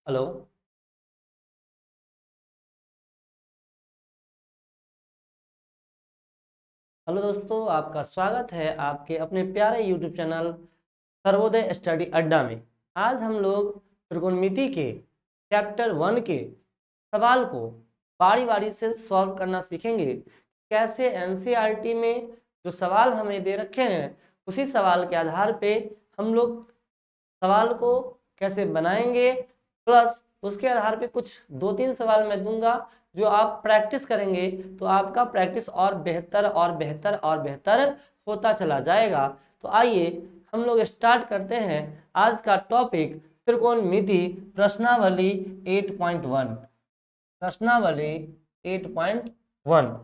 Hello. Hello दोस्तों, आपका स्वागत है आपके अपने प्यारे यूट्यूब चैनल सर्वोदय स्टडी अड्डा में। आज हम लोग त्रिकोणमिति के चैप्टर 1 के सवाल को बारी बारी से सॉल्व करना सीखेंगे। कैसे एनसीईआरटी में जो सवाल हमें दे रखे हैं उसी सवाल के आधार पे हम लोग सवाल को कैसे बनाएंगे, प्लस उसके आधार पे कुछ 2-3 सवाल मैं दूंगा जो आप प्रैक्टिस करेंगे तो आपका प्रैक्टिस और बेहतर और बेहतर और बेहतर होता चला जाएगा। तो आइए हम लोग स्टार्ट करते हैं आज का टॉपिक त्रिकोणमिति प्रश्नावली 8.1। प्रश्नावली 8.1।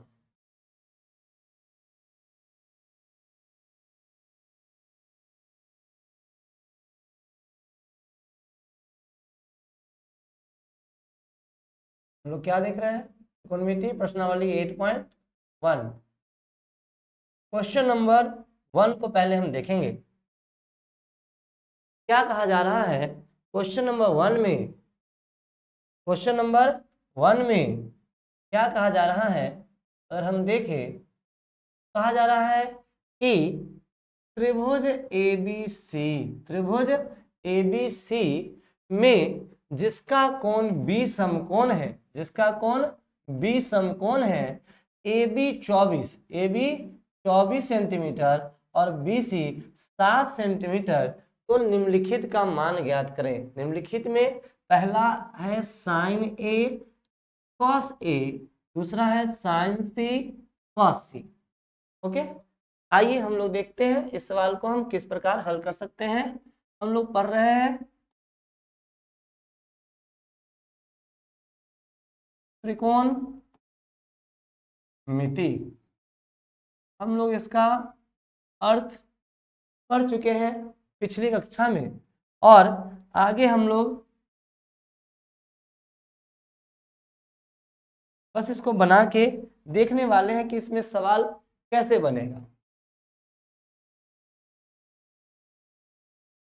हम लोग क्या देख रहे हैं? त्रिकोणमिति प्रश्नावली 8.1। क्वेश्चन नंबर 1 को पहले हम देखेंगे। क्या कहा जा रहा है क्वेश्चन नंबर 1 में? क्वेश्चन नंबर 1 में क्या कहा जा रहा है? अगर हम देखें, कहा जा रहा है कि त्रिभुज एबीसी में जिसका कोण बी समकोण है, जिसका कोण बी समकोण है, ए बी 24 सेंटीमीटर और बीसी 7 सेंटीमीटर, तो निम्नलिखित का मान ज्ञात करें। निम्नलिखित में पहला है साइन ए कॉस ए, दूसरा है साइन सी कॉस सी। ओके, आइए हम लोग देखते हैं इस सवाल को हम किस प्रकार हल कर सकते हैं। हम लोग पढ़ रहे हैं त्रिकोणमिति। हम लोग इसका अर्थ पढ़ चुके हैं पिछली कक्षा में, और आगे हम लोग बस इसको बना के देखने वाले हैं कि इसमें सवाल कैसे बनेगा।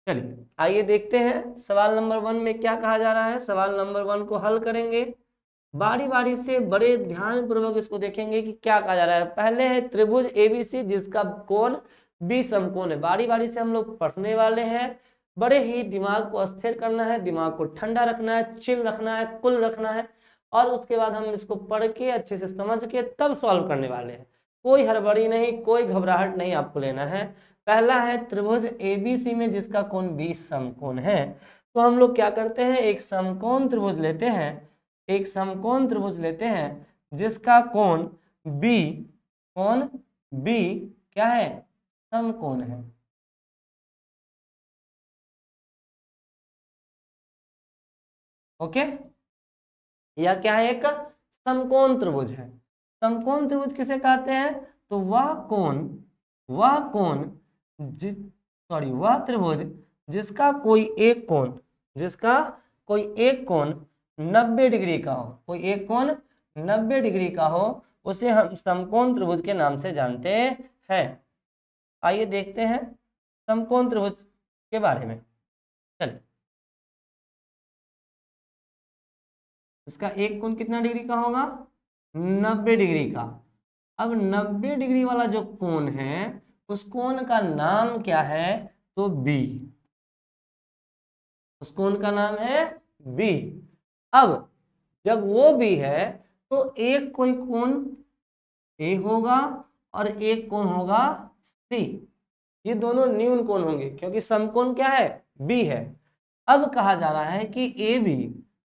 चलिए आइए देखते हैं सवाल नंबर 1 में क्या कहा जा रहा है। सवाल नंबर 1 को हल करेंगे बारी बारी से, बड़े ध्यान पूर्वक इसको देखेंगे कि क्या कहा जा रहा है। पहले है त्रिभुज एबीसी जिसका कोण बी समकोण है। बारी बारी से हम लोग पढ़ने वाले हैं। बड़े ही दिमाग को स्थिर करना है, दिमाग को ठंडा रखना है, चिल रखना है, कुल रखना है, और उसके बाद हम इसको पढ़ के अच्छे से समझ के तब सॉल्व करने वाले हैं। कोई हड़बड़ी नहीं, कोई घबराहट नहीं आपको लेना है। पहला है त्रिभुज एबीसी में जिसका कोण बी समकोण है। तो हम लोग क्या करते हैं, एक समकोण त्रिभुज लेते हैं, एक समकोण त्रिभुज लेते हैं जिसका कोण बी क्या है, समकोण है। ओके, या क्या है, एक समकोण त्रिभुज है। समकोण त्रिभुज किसे कहते हैं? तो वह कोण वह त्रिभुज जिसका कोई एक कोण, जिसका कोई एक कोण 90 डिग्री का हो, कोई एक कोण 90 डिग्री का हो, उसे हम समकोण त्रिभुज के नाम से जानते हैं। आइए देखते हैं समकोण त्रिभुज के बारे में। चलिए, इसका एक कोण कितना डिग्री का होगा? 90 डिग्री का। अब 90 डिग्री वाला जो कोण है उस कोण का नाम क्या है? तो बी। उस कोण का नाम है बी। अब जब वो बी है तो एक कोई कोण ए होगा और एक कोण होगा सी। ये दोनों न्यून कोण होंगे क्योंकि समकोण क्या है? बी है। अब कहा जा रहा है कि ए बी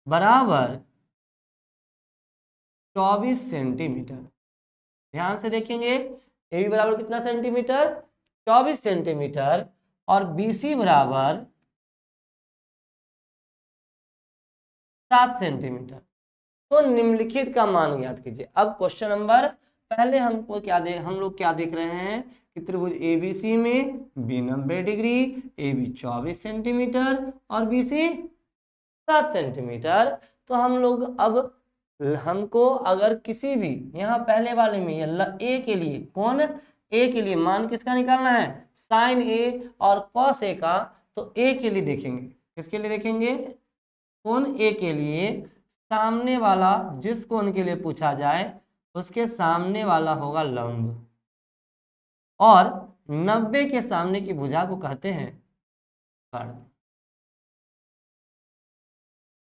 बराबर 24 सेंटीमीटर। ध्यान से देखेंगे, ए बी बराबर कितना सेंटीमीटर? 24 सेंटीमीटर, और बी सी बराबर 7 सेंटीमीटर। तो निम्नलिखित का मान ज्ञात कीजिए। अब क्वेश्चन नंबर पहले हमको हम लोग क्या देख रहे हैं कि त्रिभुज एबीसी में B 90 degree, A B 24 centimetre और बी सी 7 सेंटीमीटर। तो हम लोग अब हमको अगर किसी भी यहाँ पहले वाले में ए के लिए कौन ए के लिए मान किसका निकालना है? साइन ए और कॉस ए का। तो ए के लिए देखेंगे, किसके लिए देखेंगे? कोण ए के लिए सामने वाला, जिस कोण के लिए पूछा जाए उसके सामने वाला होगा लंब, और 90 के सामने की भुजा को कहते हैं कर्ण।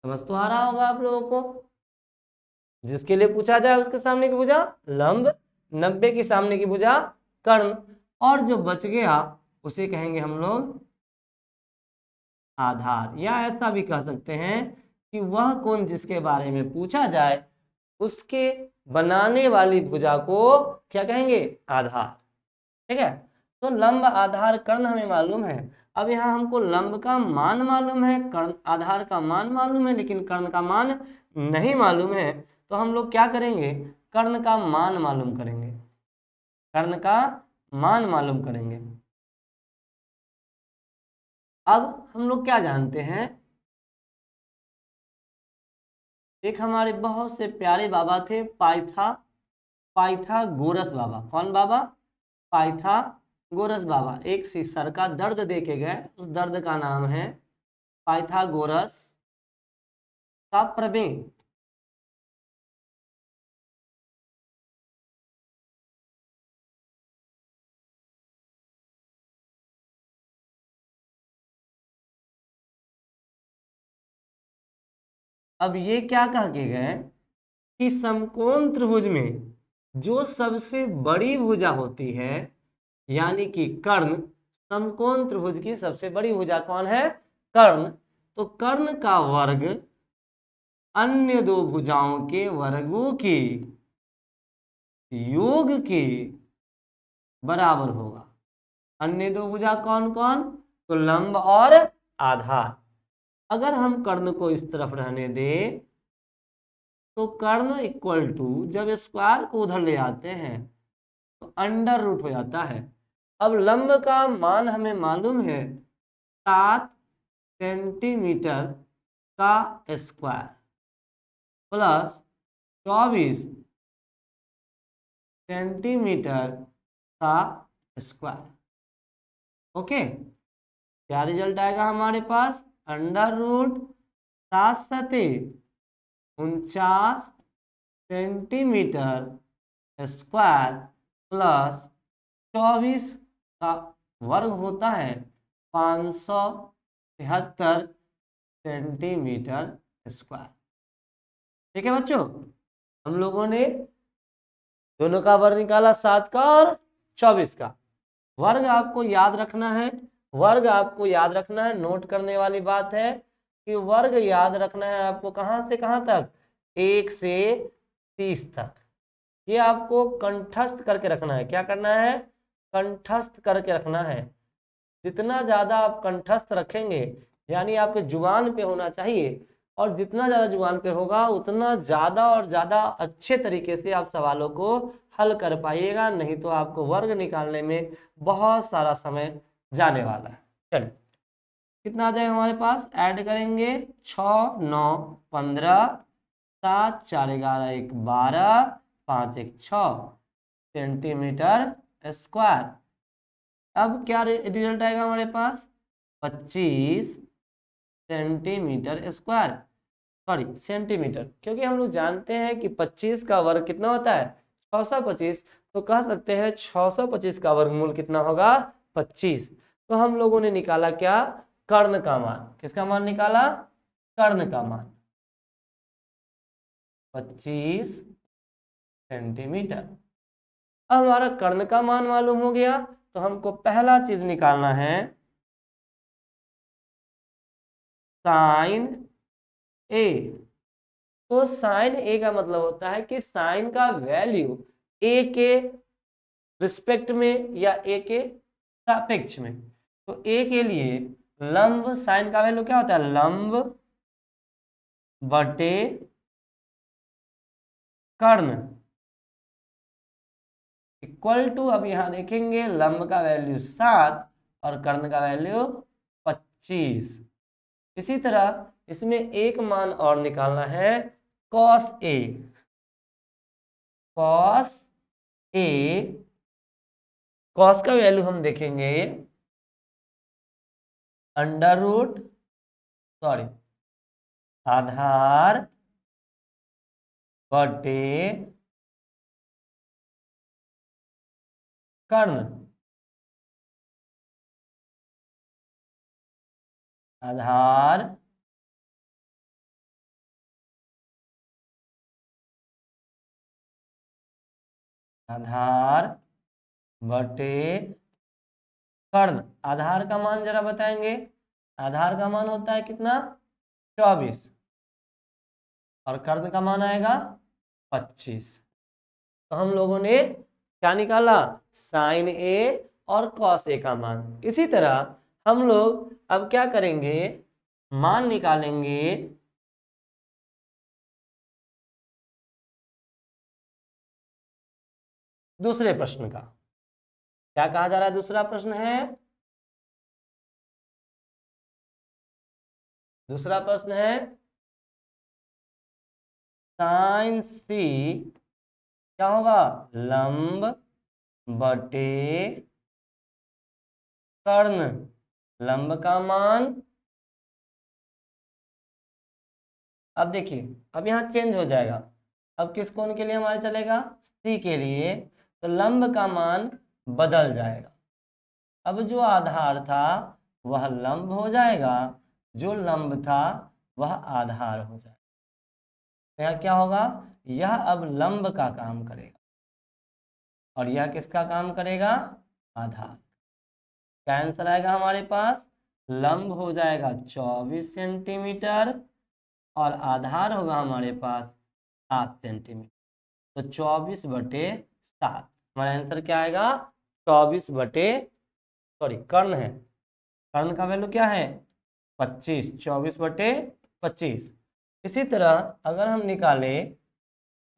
समझ तो आ रहा होगा आप लोगों को, जिसके लिए पूछा जाए उसके सामने की भुजा लंब, 90 के सामने की भुजा कर्ण, और जो बच गया उसे कहेंगे हम लोग आधार। या ऐसा भी कह सकते हैं कि वह कोण जिसके बारे में पूछा जाए उसके बनाने वाली भुजा को क्या कहेंगे, आधार। ठीक है, तो लंब आधार कर्ण हमें मालूम है। अब यहाँ हमको लंब का मान मालूम है, कर्ण आधार का मान मालूम है, लेकिन कर्ण का मान नहीं मालूम है। तो हम लोग क्या करेंगे, कर्ण का मान मालूम करेंगे, कर्ण का मान मालूम करेंगे। अब हम लोग क्या जानते हैं, एक हमारे बहुत से प्यारे बाबा थे पाइथागोरस बाबा। कौन बाबा, पाइथागोरस बाबा। एक सर का दर्द दे के गए, उस दर्द का नाम है पाइथागोरस का प्रमेय। अब ये क्या कह के गए कि समकोण त्रिभुज में जो सबसे बड़ी भुजा होती है, यानी कि कर्ण, समकोण त्रिभुज की सबसे बड़ी भुजा कौन है, कर्ण। तो कर्ण का वर्ग अन्य दो भुजाओं के वर्गों के योग के बराबर होगा। अन्य दो भुजा कौन कौन, तो लंब और आधार। अगर हम कर्ण को इस तरफ रहने दें तो कर्ण इक्वल टू, जब स्क्वायर को उधर ले आते हैं तो अंडर रूट हो जाता है। अब लंब का मान हमें मालूम है 7 सेंटीमीटर का स्क्वायर प्लस 24 सेंटीमीटर का स्क्वायर। ओके, क्या रिजल्ट आएगा हमारे पास, under root 7×49 centimetre square plus 24 का वर्ग होता है 573 सेंटीमीटर स्क्वायर। ठीक है बच्चों, हम लोगों ने दोनों का वर्ग निकाला, 7 का और 24 का। वर्ग आपको याद रखना है, वर्ग आपको याद रखना है। नोट करने वाली बात है कि वर्ग याद रखना है आपको कहां से कहां तक, 1 से 30 तक। ये आपको कंठस्थ करके रखना है। क्या करना है, कंठस्थ करके रखना है। जितना ज़्यादा आप कंठस्थ रखेंगे, यानी आपके जुबान पे होना चाहिए, और जितना ज़्यादा जुबान पे होगा उतना ज़्यादा और ज़्यादा अच्छे तरीके से आप सवालों को हल कर पाइएगा। नहीं तो आपको वर्ग निकालने में बहुत सारा समय जाने वाला है। चलिए, कितना आ जाएगा हमारे पास, ऐड करेंगे 6 9 15, 7 4 11 1 12, 5 1 6 सेंटीमीटर स्क्वायर। अब क्या रिजल्ट आएगा हमारे पास, 25 सेंटीमीटर स्क्वायर, सॉरी सेंटीमीटर, क्योंकि हम लोग जानते हैं कि 25 का वर्ग कितना होता है, 625। तो कह सकते हैं 625 का वर्गमूल कितना होगा, 25। तो हम लोगों ने निकाला क्या, कर्ण का मान। किसका मान निकाला, कर्ण का मान 25 सेंटीमीटर। अब हमारा कर्ण का मान मालूम हो गया, तो हमको पहला चीज निकालना है साइन ए। तो साइन ए का मतलब होता है कि साइन का वैल्यू ए के रिस्पेक्ट में या ए के सापेक्ष में। तो ए के लिए लंब, साइन का वैल्यू क्या होता है, लंब बटे कर्ण इक्वल टू, अब यहां देखेंगे लंब का वैल्यू 7 और कर्ण का वैल्यू 25। इसी तरह इसमें एक मान और निकालना है, cos A. Cos A, cos का वैल्यू हम देखेंगे अंडर रूट, सॉरी आधार बटे कर्ण, आधार आधार बटे कर्ण। आधार का मान जरा बताएंगे। आधार का मान होता है कितना? 24, और कर्ण का मान आएगा 25। तो हम लोगों ने क्या निकाला? साइन ए और कॉस ए का मान। इसी तरह हम लोग अब क्या करेंगे? मान निकालेंगे दूसरे प्रश्न का। क्या कहा जा रहा है? दूसरा प्रश्न है, दूसरा प्रश्न है साइन सी क्या होगा? लंब बटे कर्ण। लंब का मान, अब देखिए अब यहाँ चेंज हो जाएगा। अब किस कोण के लिए हमारे चलेगा? सी के लिए। तो लंब का मान बदल जाएगा। अब जो आधार था वह लंब हो जाएगा, जो लंब था वह आधार हो जाएगा। तो यहाँ क्या होगा? यह अब लंब का काम करेगा और यह किसका काम करेगा? आधार। क्या आंसर आएगा हमारे पास? लंब हो जाएगा 24 सेंटीमीटर और आधार होगा हमारे पास 7 सेंटीमीटर। तो 24/7 हमारा आंसर क्या आएगा? 24 बटे, सॉरी कर्ण है, कर्ण का वैल्यू क्या है? 25, 24/25। इसी तरह अगर हम निकाले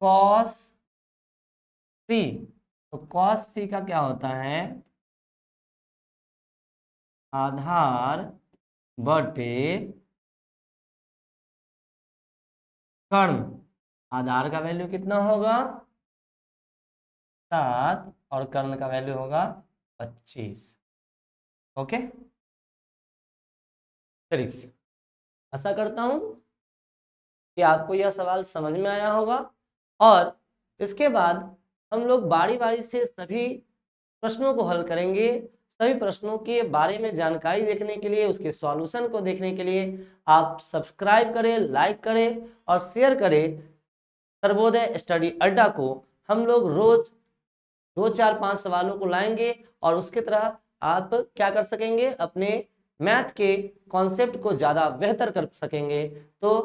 कॉस सी, तो कॉस सी का क्या होता है? आधार बटे कर्ण। आधार का वैल्यू कितना होगा? 7 और कर्ण का वैल्यू होगा 25। ओके, चलिए आशा करता हूं कि आपको यह सवाल समझ में आया होगा। और इसके बाद हम लोग बारी बारी से सभी प्रश्नों को हल करेंगे। सभी प्रश्नों के बारे में जानकारी देखने के लिए, उसके सॉल्यूशन को देखने के लिए आप सब्सक्राइब करें, लाइक करें और शेयर करें सर्वोदय स्टडी अड्डा को। हम लोग रोज 2, 4, 5 सवालों को लाएंगे और उसके तरह आप क्या कर सकेंगे? अपने मैथ के कॉन्सेप्ट को ज़्यादा बेहतर कर सकेंगे। तो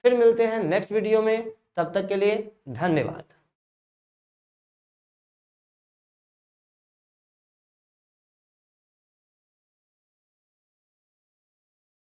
फिर मिलते हैं नेक्स्ट वीडियो में, तब तक के लिए धन्यवाद।